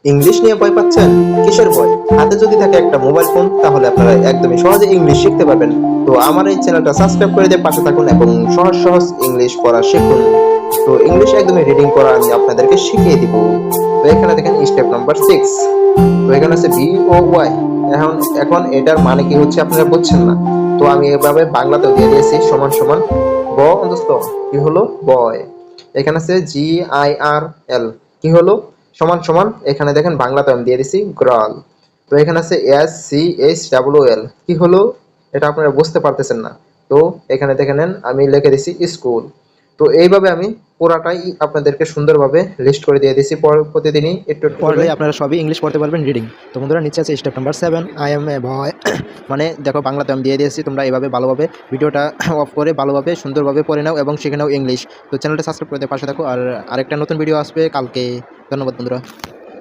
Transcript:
English নিয়ে ভয় পাচ্ছেন? কিসের ভয়? হাতে যদি থাকে একটা মোবাইল ফোন তাহলে আপনারা একদমই সহজে ইংলিশ শিখতে পারবেন। তো আমার এই চ্যানেলটা সাবস্ক্রাইব করে দিয়ে পাশে থাকুন এবং সহজ সহজ ইংলিশ পড়া শিখুন। তো ইংলিশ একদমই রিডিং করা আমি আপনাদেরকে শিখিয়ে দিব। তো এখানে দেখেন স্টেপ নাম্বার 6। তো এখানে আছে বি ও ওয়াই। এখন এখন এটার মানে কি হচ্ছে আপনারা বুঝছেন না। তো আমি এভাবে বাংলাতেও দিয়ে দিয়েছি সমান সমান ব অন্তস্থ কি হলো বয়। এখানে আছে জি আই আর এল কি হলো সমান সমান এখানে দেখেন বাংলাতে আমি দিয়ে দিছি গ্রাল। তো এখানে আছে S C H W L কি হলো এটা আপনারা বুঝতে পারতেছেন না। তো এখানে দেখে নেন আমি লিখে দিছি স্কুল। তো এইভাবে আমি পুরাটাই আপনাদেরকে সুন্দরভাবে লিস্ট করে দিয়ে দিছি প্রতিদিনই একটু একটু করে। পড়লে আপনারা সবই ইংলিশ পড়তে পারবেন রিডিং। তো বন্ধুরা নিচে আছে step number 7, I M A বয়। মানে দেখো বাংলাতে আমি দিয়ে দিয়েছি, তোমরা এভাবে ভালোভাবে ভিডিওটা অফ করে ভালোভাবে সুন্দরভাবে পড়ে নাও এবং শিখে নাও ইংলিশ। তো চ্যানেলটা সাবস্ক্রাইব করে দিয়ে পাশে থাকো। আর আরেকটা নতুন ভিডিও আসবে কালকে। ধন্যবাদ বন্ধুরা।